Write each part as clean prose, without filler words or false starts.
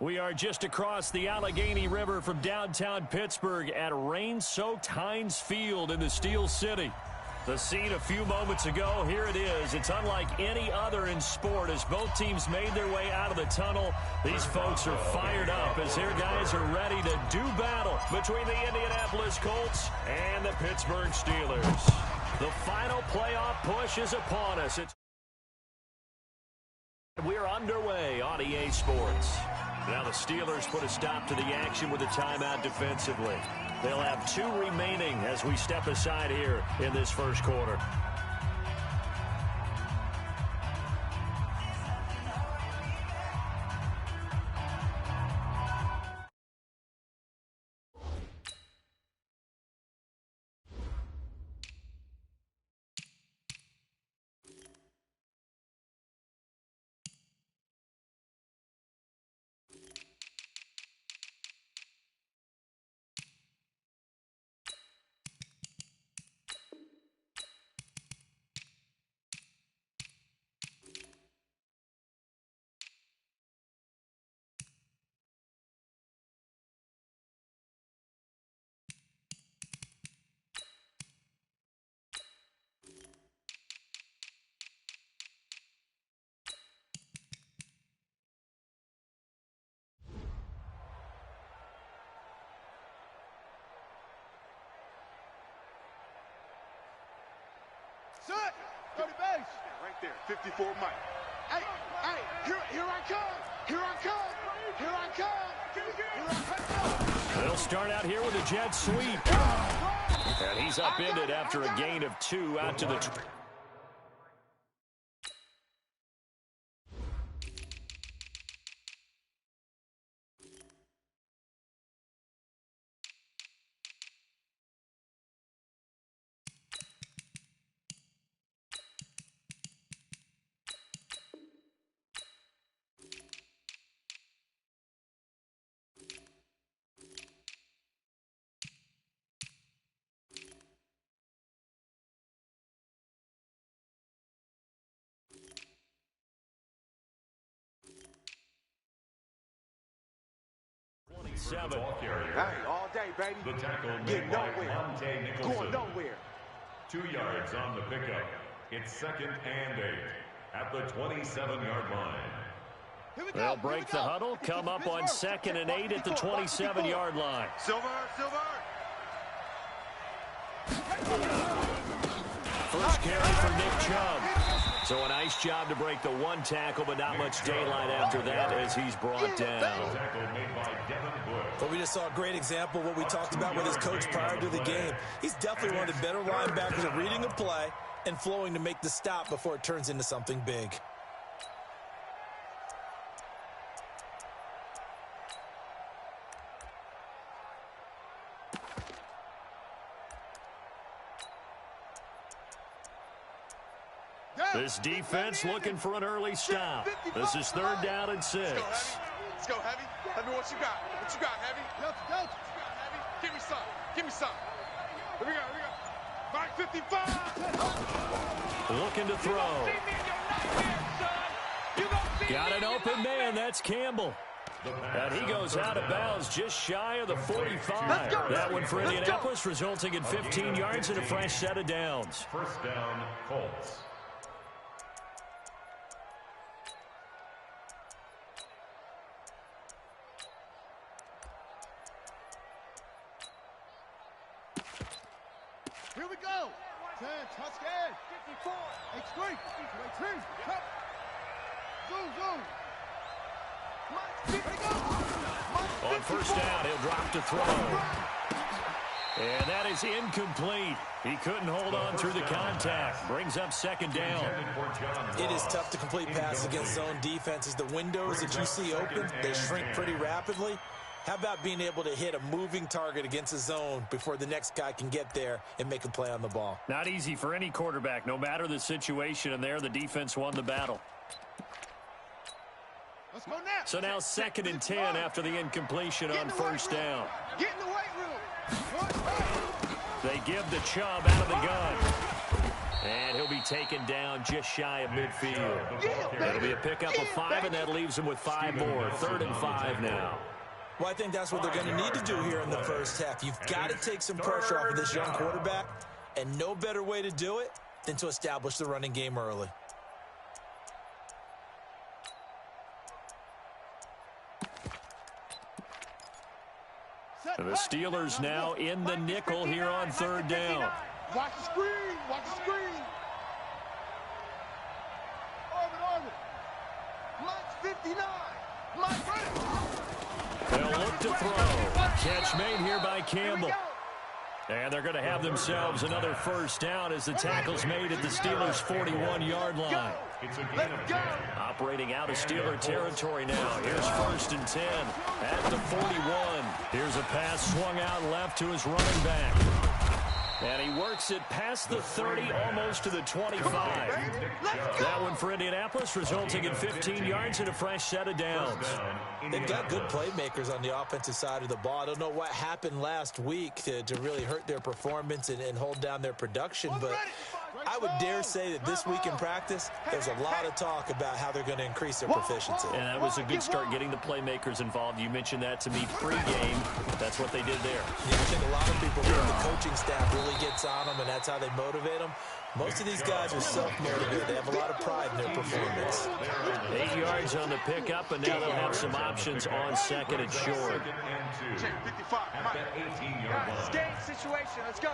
We are just across the Allegheny River from downtown Pittsburgh at rain-soaked Heinz Field in the Steel City. The scene a few moments ago, here it is. It's unlike any other in sport as both teams made their way out of the tunnel. These folks are fired up as their guys are ready to do battle between the Indianapolis Colts and the Pittsburgh Steelers. The final playoff push is upon us. We're underway on EA Sports. Now the Steelers put a stop to the action with a timeout defensively. They'll have 2 remaining as we step aside here in this first quarter. Set! 30 base! Right there, 54 Mike. Hey, here I come! Here I come! Here I come! Here I come! They'll start out here with a jet sweep. And he's upended after a gain of 2 out to the... Hey, all day, baby. The tackle Get made by nowhere. Monte Nicholson. Going nowhere. 2 yards on the pickup. It's 2nd and 8 at the 27-yard line. They'll break the huddle, come up on 2nd and 8 at the 27-yard line. Silver. First carry for Nick Chubb. So a nice job to break the 1 tackle, but not much daylight after that as he's brought down. Tackle made by Devin Bush. But we just saw a great example of what we talked about with his coach prior to the game. He's definitely one of the better linebackers at reading a play and flowing to make the stop before it turns into something big. This defense looking for an early stop. This is 3rd down and 6. Let's go, Heavy. Tell me what you got. What you got, Heavy? What you got, Heavy? Give me some. Here we go. Mike 55. Looking to throw. Got an open man. That's Campbell. And he goes out of bounds just shy of the 45. That one for Indianapolis, resulting in 15 yards and a fresh set of downs. First down, Colts. Here we go. 10, touchdown. 54. H3. Zoom. Here we go. On first down, he'll drop to throw. And that is incomplete. He couldn't hold on through the contact. Brings up 2nd down. It is tough to complete passes against zone defenses. The windows that you see open, they shrink pretty rapidly. How about being able to hit a moving target against a zone before the next guy can get there and make a play on the ball? Not easy for any quarterback, no matter the situation, and there the defense won the battle. Let's go now. So now 2nd and 10 after the incompletion on first down. Get in the weight room. They give the Chubb out of the gun. And he'll be taken down just shy of midfield. It'll be a pickup of 5, and that leaves him with 5 more. 3rd and 5 now. Well, I think that's what they're going to need to do here in the first half. You've got to take some pressure off of this young quarterback, and no better way to do it than to establish the running game early. The Steelers now in the nickel here on 3rd down. Watch the screen. Watch the screen. Orbit. Mike's 59. Mike ready. They'll look to throw. Catch made here by Campbell. And they're going to have themselves another 1st down as the tackle's made at the Steelers' 41-yard line. Operating out of Steeler territory now. Here's 1st and 10 at the 41. Here's a pass swung out left to his running back. And he works it past the 30, almost to the 25. That one for Indianapolis, resulting in 15 yards and a fresh set of downs. They've got good playmakers on the offensive side of the ball. I don't know what happened last week to really hurt their performance and hold down their production, but I would dare say that this week in practice, there's a lot of talk about how they're going to increase their proficiency. And that was a good start, getting the playmakers involved. You mentioned that to me pregame. That's what they did there. Yeah, I think a lot of people think the coaching staff really gets on them, and that's how they motivate them. Most of these guys are self-motivated. They have a lot of pride in their performance. 8 yards on the pickup, and now they'll have some options on 2nd and short. Check 55. Mike. Game situation. Let's go.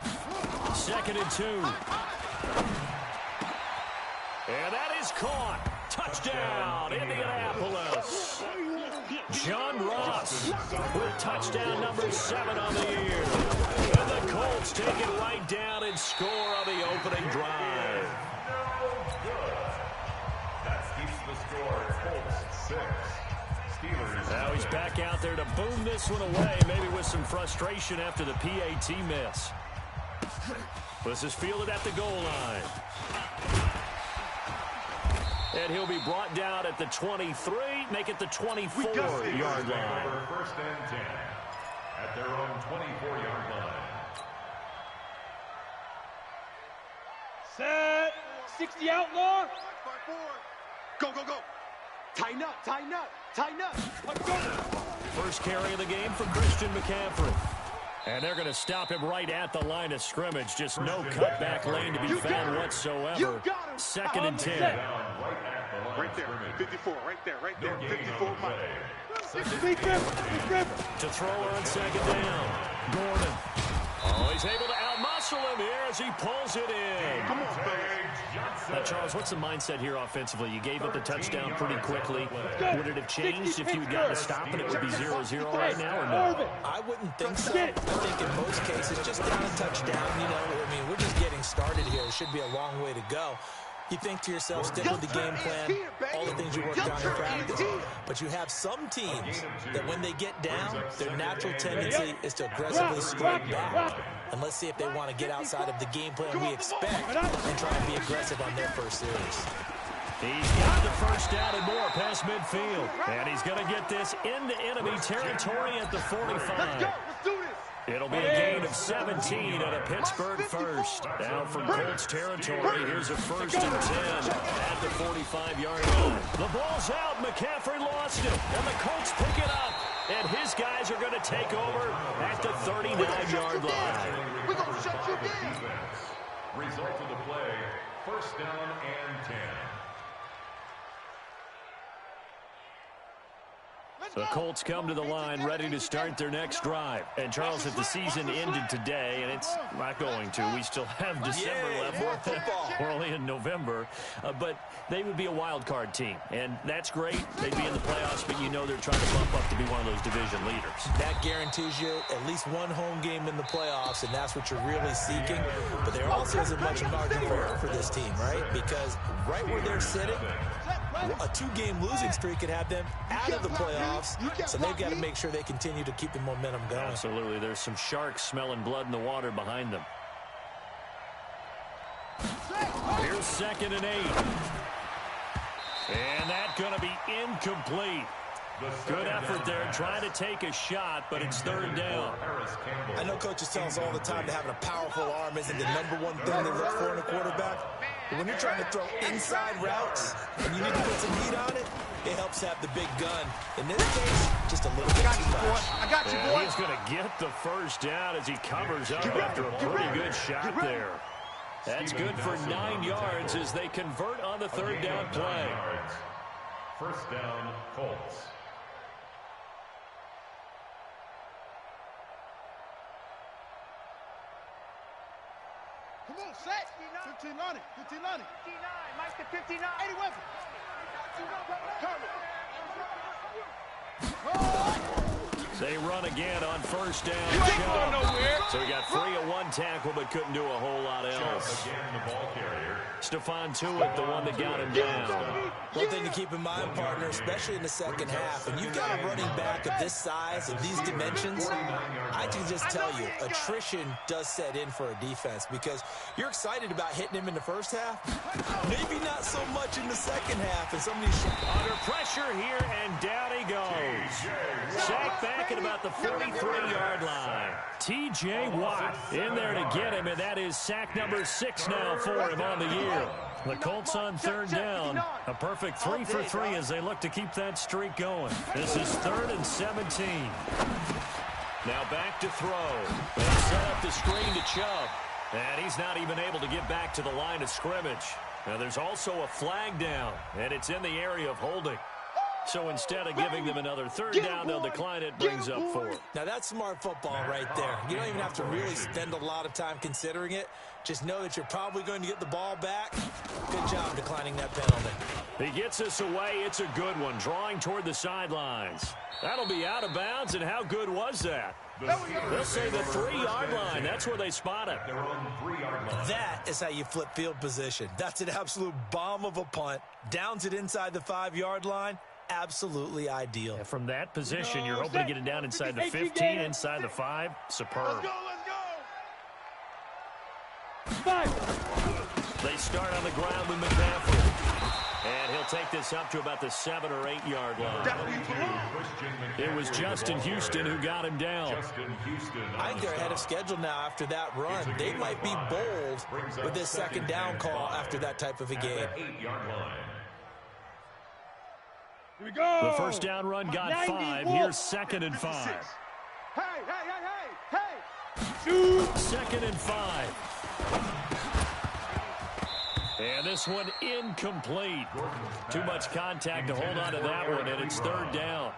2nd and 2. And that is caught. Touchdown, Indianapolis. John Ross with touchdown number 7 on the year. And the Colts take it right down and score on the opening drive. That keeps the score. Colts 6. Steelers. Now he's back out there to boom this one away, maybe with some frustration after the PAT miss. This is fielded at the goal line. And he'll be brought down at the 23, make it the 24-yard line. 1st and 10 at their own 24-yard line. Set. 60 outlaw. 5-4. Go. Tighten up. Let's go. First carry of the game for Christian McCaffrey. And they're going to stop him right at the line of scrimmage. Just no cutback lane to be found whatsoever. 2nd and 10. Right there. 54. Right there. 54. To throw on 2nd down. Gordon. Oh, he's able to outmuscle him here as he pulls it in. Come on, fellas. Now, Charles, what's the mindset here offensively? You gave up the touchdown pretty quickly. Would it have changed if you had gotten a stop and it would be 0-0 right now, or no? I wouldn't think so. I think in most cases, just down a touchdown, we're just getting started here. It should be a long way to go. You think to yourself, stick with the game plan, all the things you worked on in practice. But you have some teams that when they get down, their natural tendency is to aggressively strike back. And let's see if they want to get outside of the game plan we expect and try and be aggressive on their first series. He's got the 1st down and more past midfield. And he's going to get this into enemy territory at the 45. Let's do this. It'll be a gain of 17 at a Pittsburgh 1st. Now from Colts territory, here's a 1st and 10 at the 45-yard line. The ball's out. McCaffrey lost it. And the Colts pick it up. And his guys are going to take over at the 39-yard line. We're going to shut you down. Result of the play, 1st down and 10. The Colts come to the line ready to start their next drive. And, Charles, if the season ended today, and it's not going to, we still have December left. We're only in November. But they would be a wild card team. And that's great. They'd be in the playoffs, but you know they're trying to bump up to be one of those division leaders. That guarantees you at least one home game in the playoffs, and that's what you're really seeking. But there also isn't much margin for error for this team, right? Because right where they're sitting, a 2-game losing streak could have them out of the playoffs, so they've got to make sure they continue to keep the momentum going. Absolutely. There's some sharks smelling blood in the water behind them. Here's 2nd and 8. And that's going to be incomplete. Good effort there, trying to take a shot, but it's third down. I know coaches tell us all the time that having a powerful arm isn't the #1 thing they look for in a quarterback. But when you're trying to throw inside routes and you need to put some heat on it, it helps have the big gun. In this case, just a little bit too much. I got you, boy. He's going to get the first down as he covers up after a pretty good shot there. That's good for 9 yards as they convert on the third down play. First down, Colts. Come on, set. 15 on it. 15 on it. 59, Mike to 59. 80 weapon. They run again on first down. So he got free of one tackle but couldn't do a whole lot else. Again, the ball carrier. Stephon Tuitt, the one that got him down. One thing to keep in mind, partner, especially in the second half, when you've got a running back of this size and these dimensions, I can just tell you, attrition does set in for a defense because you're excited about hitting him in the first half, maybe not so much in the second half. And some of these Under pressure here, and down he goes. Sacked back at about the 43-yard line. T.J. Watt in there to get him, and that is sack number 6 now for him on the year. The Colts on third down. A perfect 3 for 3 as they look to keep that streak going. This is 3rd and 17. Now back to throw. They set up the screen to Chubb. And he's not even able to get back to the line of scrimmage. Now there's also a flag down, and it's in the area of holding. So instead of giving them another third down, they'll decline it, brings up 4. Now that's smart football right there. You don't even have to really spend a lot of time considering it. Just know that you're probably going to get the ball back. Good job declining that penalty. He gets us away. It's a good one, drawing toward the sidelines. That'll be out of bounds, and how good was that? They'll say the 3-yard line. That's where they spot it. They're on the 3-yard line. That is how you flip field position. That's an absolute bomb of a punt. Downs it inside the 5-yard line. Absolutely ideal. And from that position, you're hoping to get it down inside the 15, inside the 5. Superb. They start on the ground with McCaffrey. And he'll take this up to about the 7 or 8 yard line. It was Justin Houston who got him down. I think they're ahead of schedule now after that run. They might be bold with this second down call after that type of a game. Here we go. The first down run got 5. Here's 2nd and 5. Hey, hey, hey, hey, hey. Shoot. 2nd and 5. And this one incomplete. Too much contact to hold on to that one, and it's 3rd down.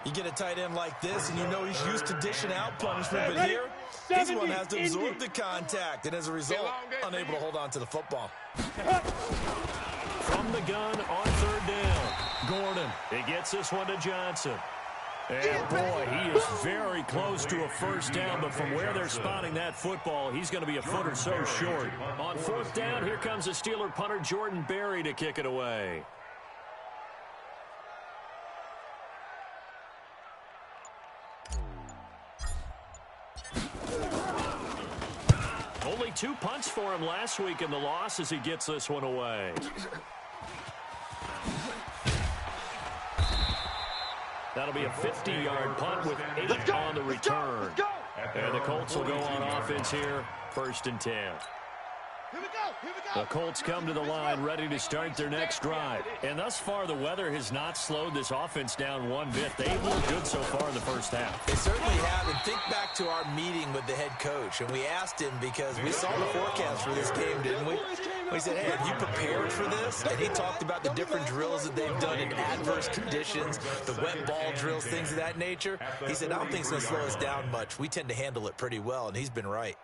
You get a tight end like this, and you know he's used to dishing out punishment, but here, this one has to absorb the contact, and as a result, unable to hold on to the football. From the gun on 3rd down, Gordon. He gets this one to Johnson. And boy, he is very close to a first down, but from where they're spotting that football, he's going to be a foot or so short. On 4th down, here comes the Steeler punter Jordan Berry to kick it away. Only 2 punts for him last week in the loss as he gets this one away. That'll be a 50-yard punt with 8 on the return. And the Colts will go on offense here, 1st and 10. The Colts come to the line ready to start their next drive. And thus far, the weather has not slowed this offense down one bit. They've looked good so far in the first half. They certainly have. And think back to our meeting with the head coach. And we asked him because we saw the forecast for this game, didn't we? We said, hey, have you prepared for this? And he talked about the different drills that they've done in adverse conditions, the wet ball drills, things of that nature. He said, I don't think it's going to slow us down much. We tend to handle it pretty well, and he's been right.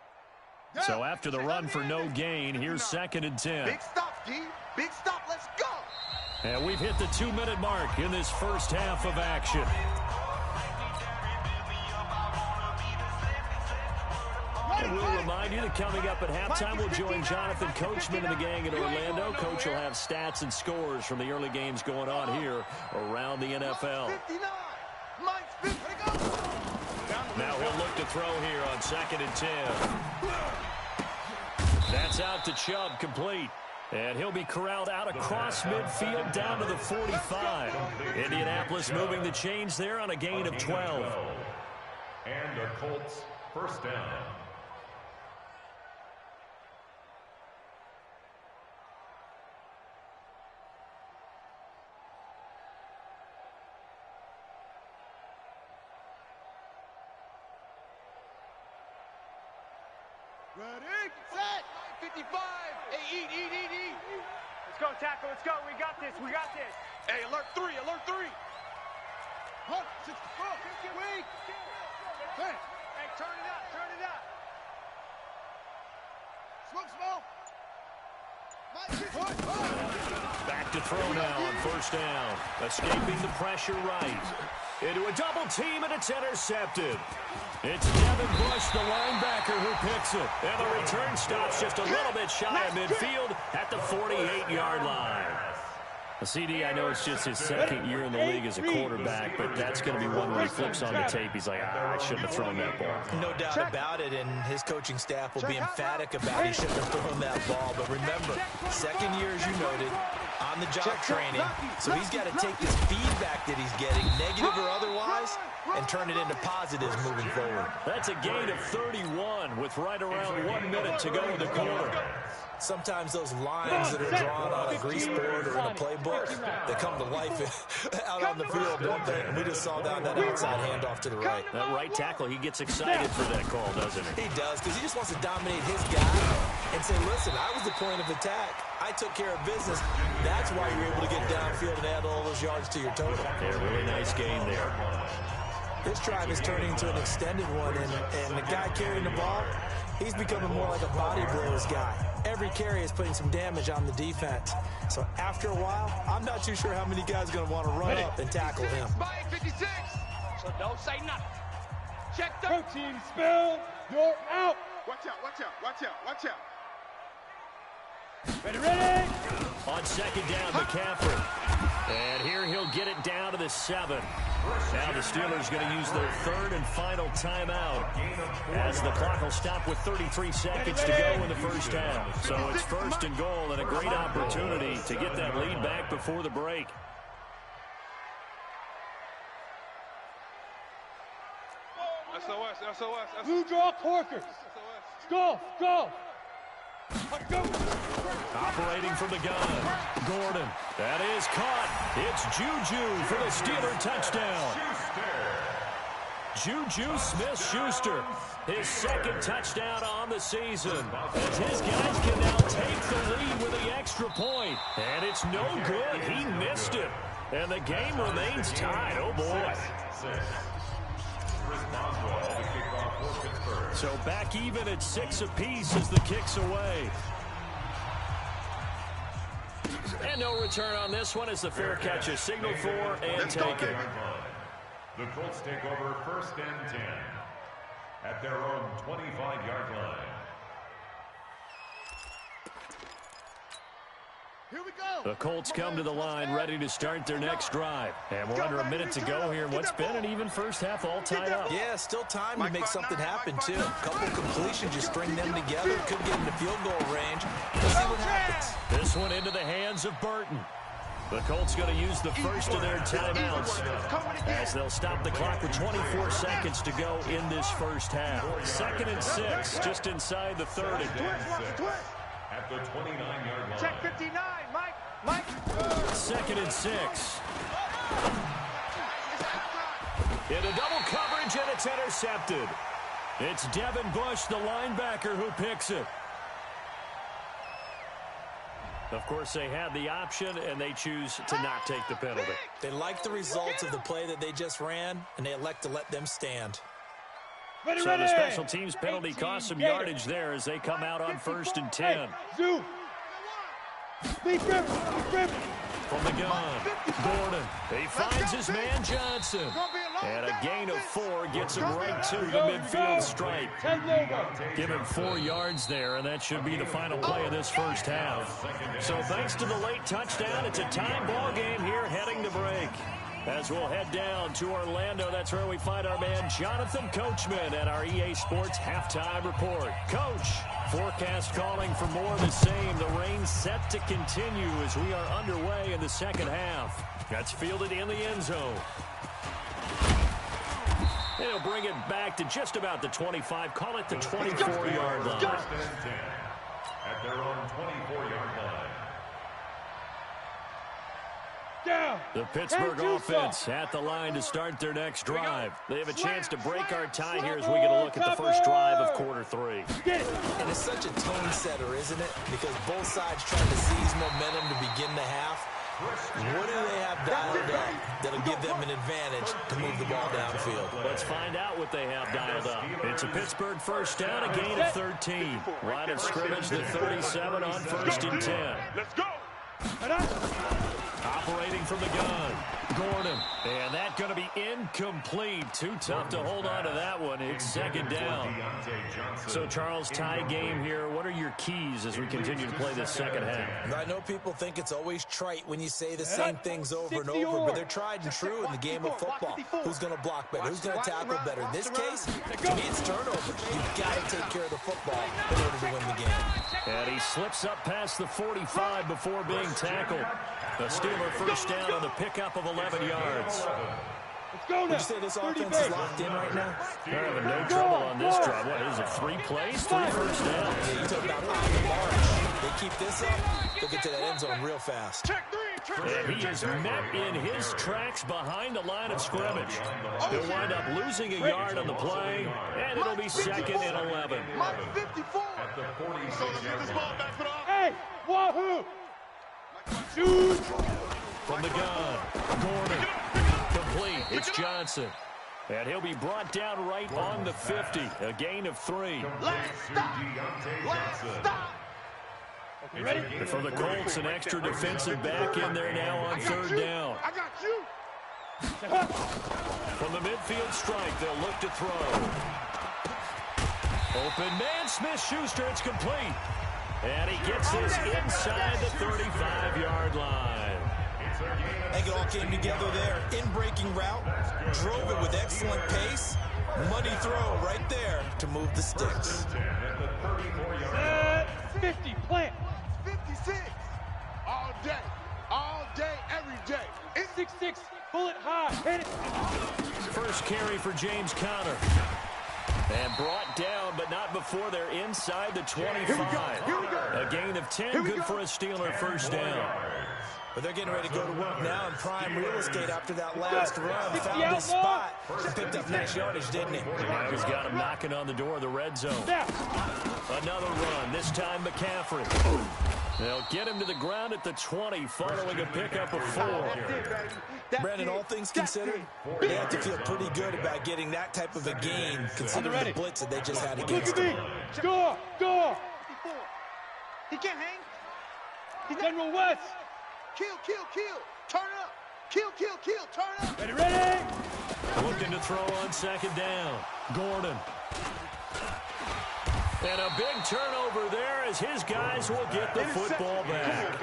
So after the run for no gain, here's 2nd and 10. Big stop, D. Big stop. Let's go. And we've hit the 2-minute mark in this first half of action. And we'll remind you that coming up at halftime, we'll join Jonathan Coachman and the gang in Orlando. Coach will have stats and scores from the early games going on here around the NFL. Now he'll look to throw here on 2nd and 10. That's out to Chubb, complete. And he'll be corralled out across midfield down to the 45. Indianapolis moving the chains there on a gain of 12. And the Colts first down. Ready, set, 55. Hey, eat. Let's go, tackle. Let's go. We got this. Hey, alert 3. 64. Weak. Hey, Turn it up. Smoke. Back to throw now on first down. Escaping the pressure right. Into a double team, and it's intercepted. It's Devin Bush, the linebacker, who picks it. And the return stops just a little bit shy of midfield at the 48-yard line. CD, I know it's just his second year in the league as a quarterback, but that's going to be one where he flips on the tape. He's like, I shouldn't have thrown that ball. No doubt about it, and his coaching staff will be emphatic about he shouldn't have thrown that ball. But remember, second year, as you noted, on-the-job training, so he's got to take this feedback that he's getting, negative or otherwise, and turn it into positives moving forward. That's a gain of 31 with right around 1 minute to go in the quarter. Sometimes those lines that are drawn on a grease board or in a playbook, they come to life out on the field, don't they? And we just saw down that outside handoff to the right. That right tackle, he gets excited for that call, doesn't he? He does, because he just wants to dominate his guy and say, listen, I was the point of attack. I took care of business. That's why you're able to get downfield and add all those yards to your total. Yeah, really nice gain there. This drive is turning into an extended one, and the guy carrying the ball, he's becoming more like a body blows guy. Every carry is putting some damage on the defense. So after a while, I'm not too sure how many guys are going to want to run up and tackle him. 56. So don't say nothing. Check the Protein spill. You're out. Watch out. Ready. On second down, McCaffrey. And here he'll get it down to the 7. Now the Steelers going to use their third and final timeout as the clock will stop with 33 seconds to go in the first half. So it's first and goal and a great opportunity to get that lead back before the break. SOS. Blue draw Corkers. Go. Operating from the gun. Gordon. That is caught. It's Juju for the Steeler touchdown. Juju Smith-Schuster. His second touchdown on the season. As his guys can now take the lead with the extra point. And it's no good. He missed it. And the game remains tied. Oh, boy. So back even at 6 apiece as the kick's away. And no return on this one as the fair catch is signaled for and taken. The Colts take over first and 10 at their own 25-yard line. Here we go. The Colts come to the line ready to start their next drive. And we're under a minute to go here in what's been an even first half all tied up. Yeah, still time to make something happen, too. A couple completions, just string them together. Could get into field goal range. We'll see what happens. This one into the hands of Burton. The Colts going to use the first of their timeouts as they'll stop the clock with 24 seconds to go in this first half. 2nd and 6, just inside the 30. At the 29-yard line. Check 59. Mike. 2nd and 6. Into double coverage, and it's intercepted. It's Devin Bush, the linebacker, who picks it. Of course, they had the option, and they choose to not take the penalty. They like the results of the play that they just ran, and they elect to let them stand. Ready. So the special teams penalty cost some yardage there as they come out on 1st and 10. Zoom. Deep river. From the gun, Gordon. He finds his man Johnson. And a gain of 4 gets him right to the midfield stripe. Give him 4 yards there, and that should be the final play of this first half. So thanks to the late touchdown, it's a tie ball game here heading to break. As we'll head down to Orlando, that's where we find our man Jonathan Coachman at our EA Sports Halftime Report. Coach, forecast calling for more of the same. The rain set to continue as we are underway in the second half. That's fielded in the end zone. And he'll bring it back to just about the 25. Call it the 24-yard line. First and 10 at their own 24-yard line. Down. The Pittsburgh offense at the line to start their next drive. They have a chance to break our tie here as we get a look at the first drive of quarter 3. Get it. And it's such a tone setter, isn't it? Because both sides trying to seize momentum to begin the half. What do they have dialed up that'll give them an advantage to move the ball downfield? Let's find out what they have dialed up. It's a Pittsburgh first down, a gain of 13. Line of scrimmage, the 37 on first and 10. Let's go. Operating from the gun, Gordon. And that's going to be incomplete. Too tough to hold on to that one. It's second down. So, Charles, tie game here. What are your keys as we continue to play this second half? I know people think it's always trite when you say the same things over and over, but they're tried and true in the game of football. Who's going to block better? Who's going to tackle better? In this case, to me, it's turnovers. You've got to take care of the football in order to win the game. And he slips up past the 45 before being tackled. The Steeler first down on the pickup of 11 yards. Let's go now. Would you say this offense is locked in right now? They're having no trouble on this drive. What is it, 3 plays, 3 first downs? Yeah, you talk about on the march. They keep this up, they'll get to that end zone real fast. And he is met in his tracks behind the line of scrimmage. He'll wind up losing a yard on the play, and it'll be second and 11. Mike 54. At the 46 So let's get this ball back for the offense. Hey, wahoo. Shoot. From the gun, Gordon, complete. It's Johnson. And he'll be brought down right on the 50, a gain of 3. Last stop. Last stop. Okay, ready? And for the Colts, an extra defensive back in there now on third down. I got you. From the midfield strike, they'll look to throw. Open man, Smith-Schuster, it's complete. And he gets this inside the 35-yard line. I think it all came together there. In-breaking route, drove it with excellent pace. Money throw right there to move the sticks. 50, plant. 56. All day, every day. It's 6-6, bullet high, hit it. First carry for James Conner. And brought down, but not before they're inside the 25. Here we go. A gain of 10, good for a Steeler first down. But they're getting ready to go to work now in prime real estate after that last run. Found his spot and picked up nice yardage, didn't he? He's got him knocking on the door of the red zone. Another run, this time McCaffrey. They'll get him to the ground at the 20 following a pickup of 4. Brandon, all things considered, they have to feel pretty good about getting that type of a gain considering the blitz that they just had against Look at them. me. Score, score. He can't hang. General West. Kill. Turn up. Kill. Turn up. Ready. Looking to throw on second down. Gordon. And a big turnover there as his guys will get the football back.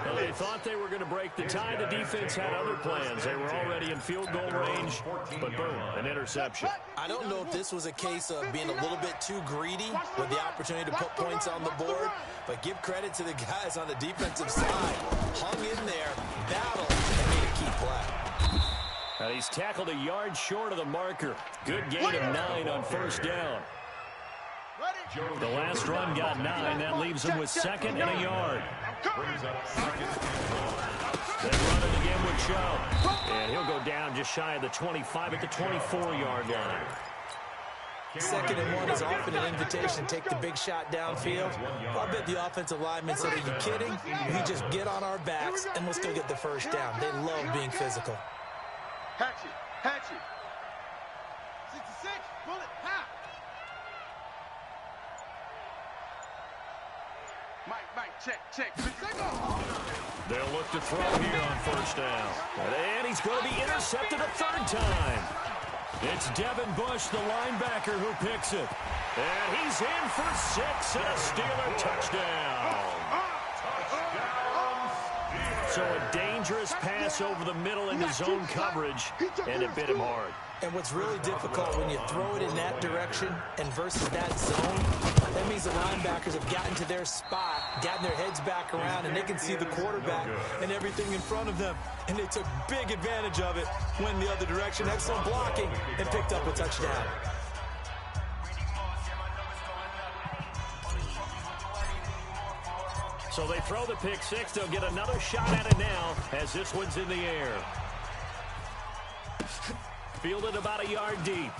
Well, they thought they were going to break the tie. The defense had other plans. They were already in field goal range, but boom, an interception. I don't know if this was a case of being a little bit too greedy with the opportunity to put points on the board, but give credit to the guys on the defensive side. Hung in there, battled, and made a key play. And he's tackled a yard short of the marker. Good gain of 9 on first down. The last run got 9. That leaves him with second and a yard. They run it again with Chubb. And he'll go down just shy of the 25 at the 24-yard line. Second and 1 is often an invitation to take the big shot downfield. I bet the offensive lineman said, are you kidding? We just get on our backs and let's go get the first down. They love being physical. Hatchet. 66, bullet, pop. Mike, check. They'll look to throw here on first down. And he's going to be intercepted a third time. It's Devin Bush, the linebacker, who picks it. And he's in for 6 and a Steeler touchdown. So a dangerous pass pass over the middle into zone coverage, and it bit him hard. And what's really difficult when you throw it in that direction and versus that zone, that means the linebackers have gotten to their spot, gotten their heads back around, and they can see the quarterback and everything in front of them. And they took big advantage of it, went the other direction, excellent blocking, and picked up a touchdown. So they throw the pick six. They'll get another shot at it now as this one's in the air. Fielded about a yard deep.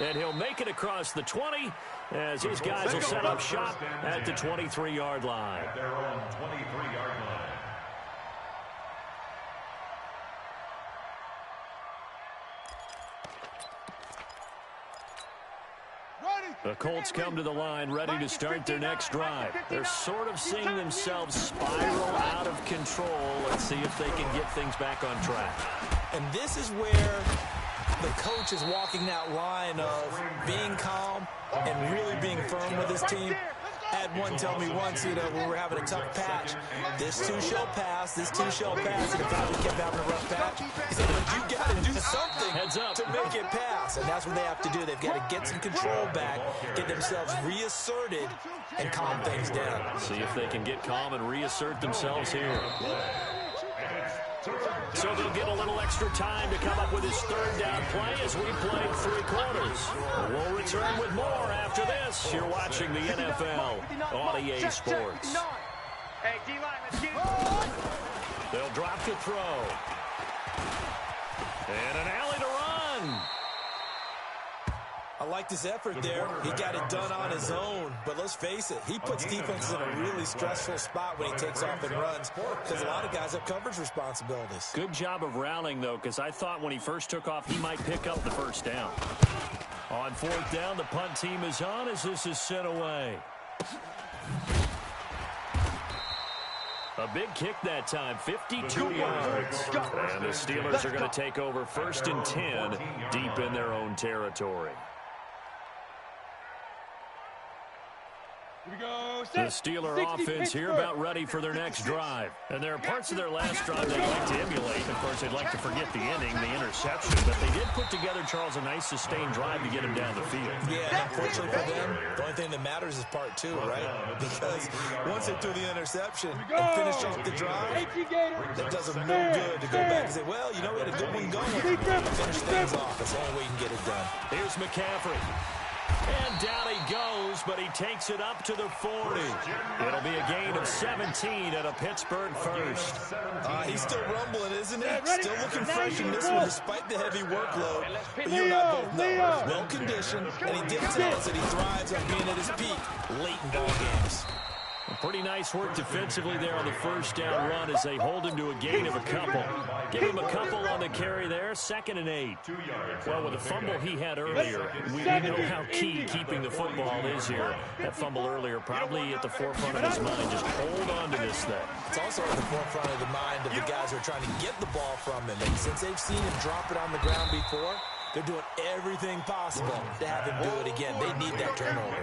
And he'll make it across the 20 as his guys will set up shop at the 23-yard line. At their own 23-yard line. The Colts come to the line ready to start their next drive. They're sort of seeing themselves spiral out of control. Let's see if they can get things back on track. And this is where the coach is walking that line of being calm and really being firm with his team. I had one tell me once, you know, when we're having a tough patch, this too shall pass, this too shall pass. And if I kept having a rough patch, he said, but you got to do something to make it pass. And that's what they have to do. They've got to get some control back, get themselves reasserted, and calm things down. See if they can get calm and reassert themselves here. So they'll get a little extra time to come up with his third down play as we played 3 quarters. We'll return with more after this. You're watching the NFL on EA Sports. Hey, D-line, let's get it. They'll drop the throw. And an alley to run. I like this effort there. He got it done on his own. But let's face it, he puts defenses in a really stressful spot when he takes off and runs because a lot of guys have coverage responsibilities. Good job of rallying, though, because I thought when he first took off, he might pick up the first down. On 4th down, the punt team is on as this is sent away. A big kick that time, 52 yards. And the Steelers are going to take over 1st and 10 deep in their own territory. Here we go. The Steeler offense here about ready for their next drive. And there are parts of their last drive they'd like to emulate. Of course, they'd like to forget the ending, the interception. But they did put together, Charles, a nice sustained drive to get him down the field. Yeah, unfortunately for them, the only thing that matters is part 2, right? Because once they threw the interception and finished off the drive, that does them no good to go back and say, well, you know, we had a good one going. Finish things off. That's the only way you can get it done. Here's McCaffrey. And down he goes, but he takes it up to the 40. It'll be a gain of 17 at a Pittsburgh first. He's still rumbling, isn't he? Still looking fresh in this one despite the heavy workload. But you and I both know, well-conditioned, and he did tell us that he thrives on being at his peak late in ball games. Pretty nice work defensively there on the first down run as they hold him to a gain of a couple. Give him a couple on the carry there, 2nd and 8. Well, with the fumble he had earlier, we know how key keeping the football is here. That fumble earlier probably at the forefront of his mind. Just hold on to this thing. It's also at the forefront of the mind of the guys who are trying to get the ball from him. And since they've seen him drop it on the ground before, they're doing everything possible to have him do it again. They need that turnover.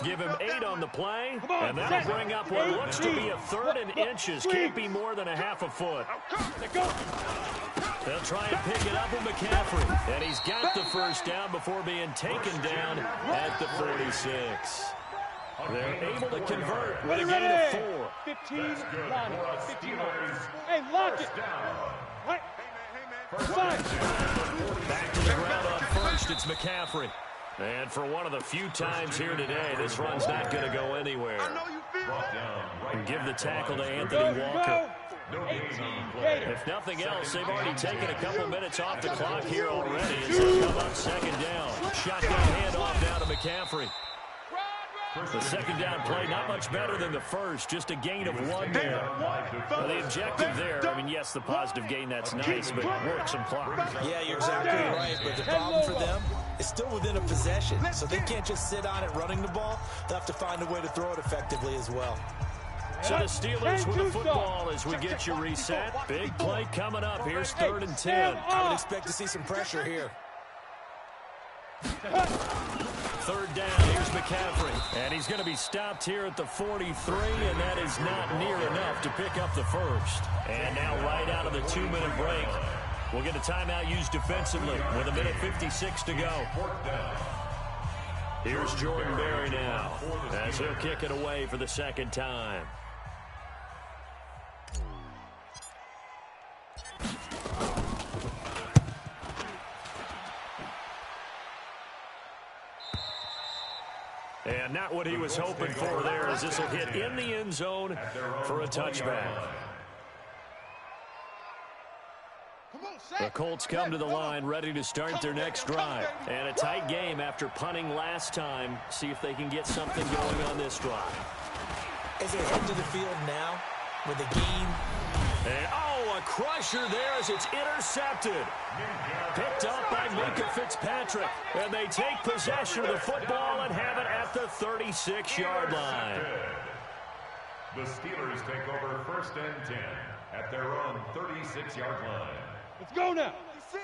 Give him 8 on the play, and that'll bring up what looks to be a 3rd and inches. Can't be more than a half a foot. They'll try and pick it up with McCaffrey, and he's got the first down before being taken down at the 46. They're able to convert with a gain of 4. 15 line. 15 line. Hey, lock it. Right. Back to the ground on first, it's McCaffrey. And for one of the few times here today, this run's not going to go anywhere. And give the tackle to Anthony Walker. If nothing else, they've already taken a couple minutes off the clock here already as they come up 2nd down. Shotgun handoff down to McCaffrey. The 2nd down play, not much better than the first, just a gain of 1 there. Well, the objective there, I mean, yes, the positive gain, that's nice, but work some clock. Yeah, you're exactly right, but the problem for them is still within a possession, so they can't just sit on it running the ball. They'll have to find a way to throw it effectively as well. So the Steelers with the football as we get you reset. Big play coming up. Here's 3rd and 10. I would expect to see some pressure here. third down. Here's McCaffrey. And he's going to be stopped here at the 43, and that is not near enough to pick up the first. And now right out of the 2-minute break, we'll get a timeout used defensively with 1:56 to go. Here's Jordan Berry now as he'll kick it away for the second time. And not what he was hoping for there, as this will hit in the end zone for a touchback. The Colts come to the line ready to start their next drive. And a tight game after punting last time. See if they can get something going on this drive. As they head to the field now with a gain. And, a crusher there as it's intercepted. Picked up by Minka Fitzpatrick. And they take possession of the football and have it at the 36-yard line. The Steelers take over 1st and 10 at their own 36-yard line. Let's go now.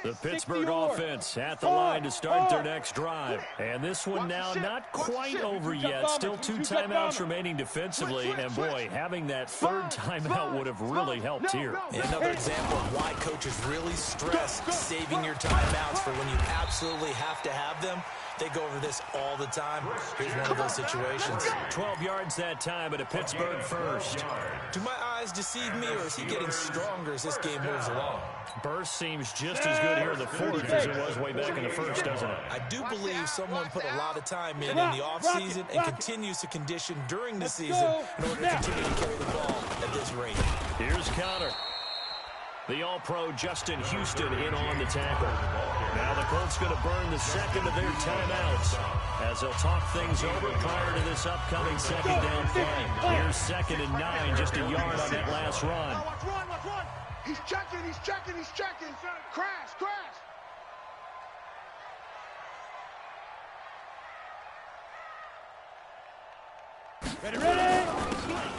The Pittsburgh offense at the line to start their next drive. And this one now not quite over yet. Still 2 timeouts remaining defensively. And, boy, having that third timeout would have really helped here. Another example of why coaches really stress saving your timeouts for when you absolutely have to have them. They go over this all the time. Here's one of those situations. 12 yards that time at a Pittsburgh first. Do my eyes deceive me, or is he getting stronger as this game moves along? Burst seems just as good here in the fourth as it was way back in the first, doesn't it? I do believe someone put a lot of time in the offseason and continues to condition during the season in order to continue to carry the ball at this rate. Here's Connor. The All-Pro Justin Houston in on the tackle. Now the Colts going to burn the second of their timeouts as they'll talk things over prior to this upcoming second down play. Here's 2nd and 9, just a yard on that last run. Watch run. He's checking. Crash. Ready.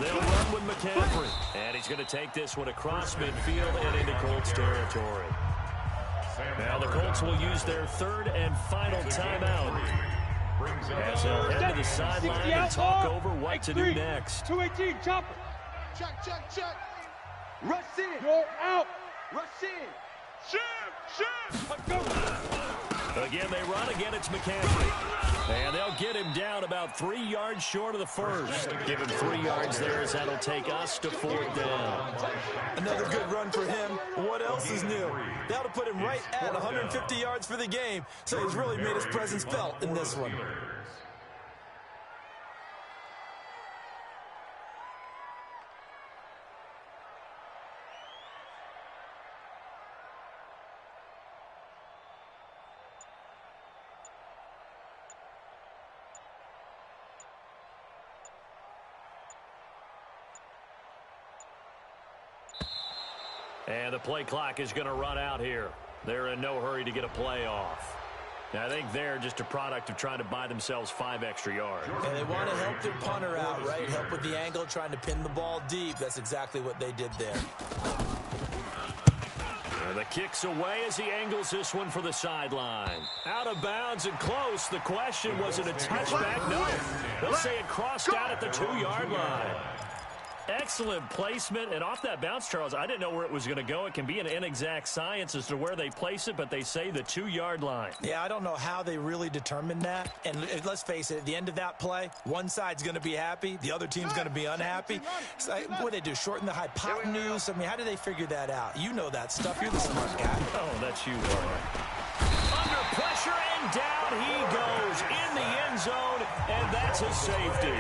They'll run with McCaffrey. And he's going to take this one across midfield and into Colts territory. Now the Colts will use their 3rd and final timeout as they'll head to the sideline and talk over what to do next. 218, chopper. Check. Rush in. You're out. Rush in. Shoot. Go. Again, they run. Again, it's McCaffrey. And they'll get him down about 3 yards short of the first. Give him 3 yards there as that'll take us to 4th down. Another good run for him. What else is new? That'll put him right at 150 yards for the game. So he's really made his presence felt in this one. And the play clock is going to run out here. They're in no hurry to get a play off. Now, I think they're just a product of trying to buy themselves 5 extra yards. And they want to help their punter out, right? Help with the angle, trying to pin the ball deep. That's exactly what they did there. And the kick's away as he angles this one for the sideline. Out of bounds and close. The question, was it a touchback? No. They'll say it crossed out at the 2-yard line. Excellent placement, and off that bounce, Charles, I didn't know where it was going to go. It can be an inexact science as to where they place it, but they say the 2-yard line. Yeah, I don't know how they really determined that. And let's face it, at the end of that play, one side's going to be happy, the other team's going to be unhappy. So, what do they do, shorten the hypotenuse? I mean, how do they figure that out? You know that stuff. You're the smart guy. Oh, that's you, Warner. Under pressure, and down he goes in the end zone, and that's a safety.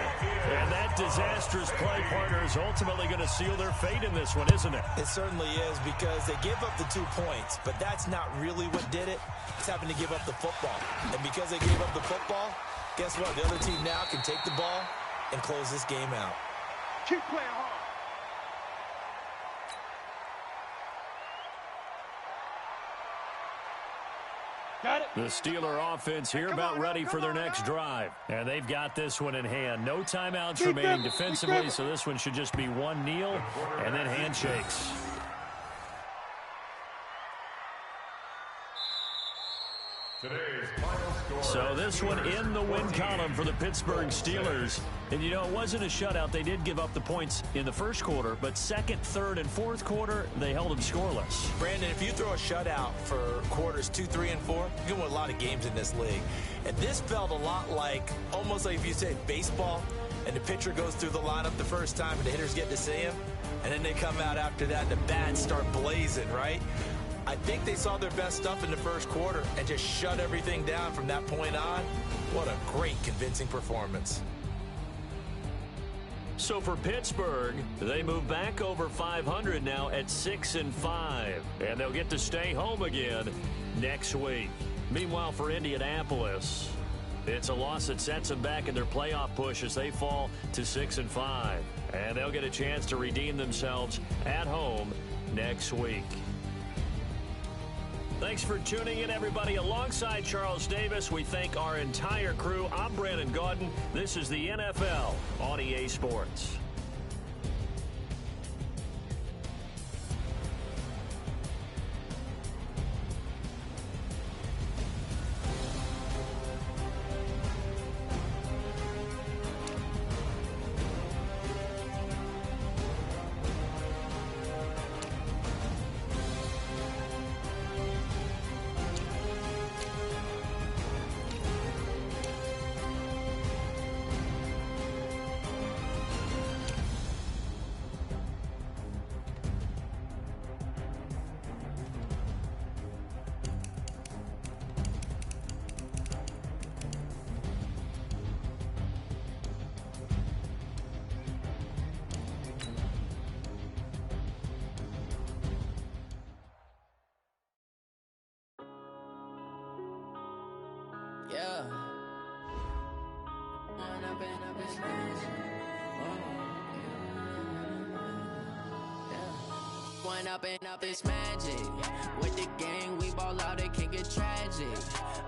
And that disastrous play partner is ultimately going to seal their fate in this one, isn't it? It certainly is, because they gave up the 2 points, but that's not really what did it. It's having to give up the football. And because they gave up the football, guess what? The other team now can take the ball and close this game out. Keep playing hard. Got it. The Steeler offense here about ready for their next drive. And they've got this one in hand. No timeouts remaining defensively, so this one should just be one kneel and then handshakes. Today's final score. So this one in the win column for the Pittsburgh Steelers. And, you know, it wasn't a shutout. They did give up the points in the first quarter, but second, third, and fourth quarter, they held them scoreless. Brandon, if you throw a shutout for quarters 2, 3, and 4, you can win a lot of games in this league. And this felt a lot like, almost like if you say baseball, and the pitcher goes through the lineup the first time and the hitters get to see him, and then they come out after that and the bats start blazing, right? I think they saw their best stuff in the first quarter and just shut everything down from that point on. What a great, convincing performance. So for Pittsburgh, they move back over 500 now at 6-5, and they'll get to stay home again next week. Meanwhile, for Indianapolis, it's a loss that sets them back in their playoff push as they fall to 6-5, and they'll get a chance to redeem themselves at home next week. Thanks for tuning in, everybody. Alongside Charles Davis, we thank our entire crew. I'm Brandon Gaudin. This is the NFL on EA Sports. Yeah. One up and up is magic. With the gang, we ball out, it can get tragic.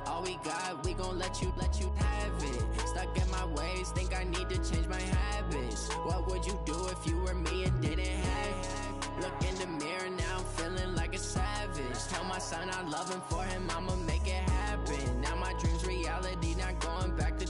All we got, we gon' let you have it. Stuck in my ways, think I need to change my habits. What would you do if you were me and didn't have it? Look in the mirror now, I'm feeling like a savage. Tell my son I love him, for him I'ma make it happen. Now my dream's reality, not going back to.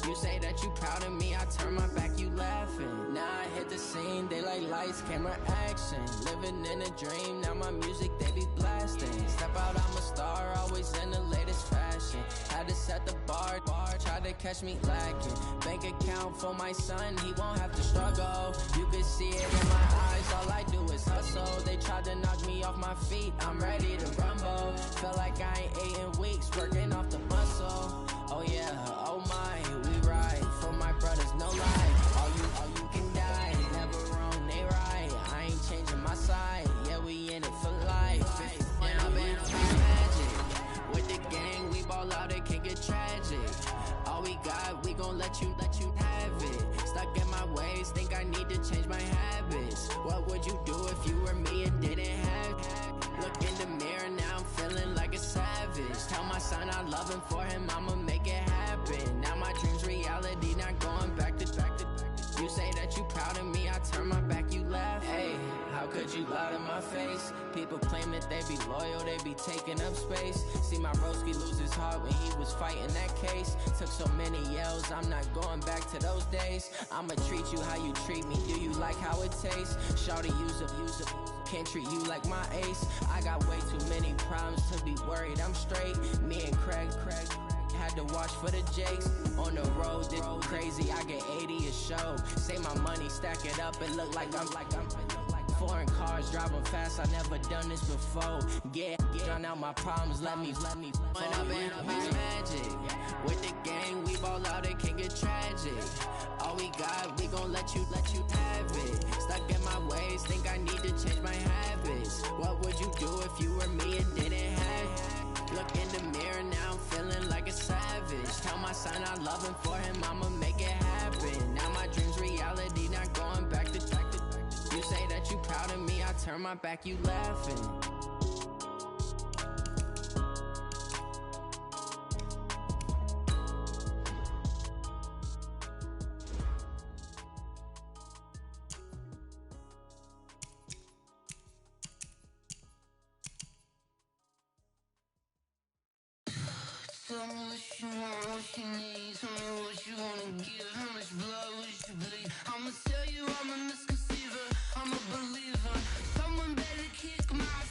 You say that you proud of me, I turn my back, you laughing. Now I hit the scene, they like lights, camera, action. Living in a dream, now my music, they be blasting. Step out, I'm a star, always in the latest fashion. Had to set the bar, try to catch me lacking. Bank account for my son, he won't have to struggle. You can see it in my eyes, all I do is hustle. They tried to knock me off my feet, I'm ready to rumble. Felt like I ain't ate in weeks, working off the muscle. Oh yeah, oh my, we ride for my brothers, no lie. All you can die, never wrong, they right. I ain't changing my side, yeah, we in it for life. Now been magic. With the gang, we ball out, it can get tragic. All we got, we gon' let you have it. Stuck in my ways, think I need to change my habits. What would you do if you were me and didn't have it? Look in the mirror, now I'm feeling like a savage. Tell my son I love him, for him I'ma make it happen. Now my dream's reality, not going back to. You say that you proud of me, I turn my back, you laugh. Hey, how could you lie to my face? People claim that they be loyal, they be taking up space. See my broski lose his heart when he was fighting that case. Took so many yells, I'm not going back to those days. I'ma treat you how you treat me, do you like how it tastes? Shawty, use up, can't treat you like my ace. I got way too many problems to be worried, I'm straight. Me and Craig had to watch for the Jakes. On the road, this crazy, I get 80 a show. Say my money, stack it up, and look like I'm foreign cars, driving fast, I never done this before. Yeah, drown out my problems, let me When up and up is magic. With the gang, we ball out, it can get tragic. All we got, we gon' let you have it. Stuck in my ways, think I need to change my habits. What would you do if you were me and didn't have it? Look in the mirror, now I'm feeling like a savage. Tell my son I love him, for him I'ma make it happen. Now my dream's reality, not going back to. You say that you proud of me, I turn my back, you laughing. Tell me what you want, what you need. Tell me what you wanna give. How much blood would you bleed? I'ma tell you I'm a misconceiver. I'm a believer. Someone better kick my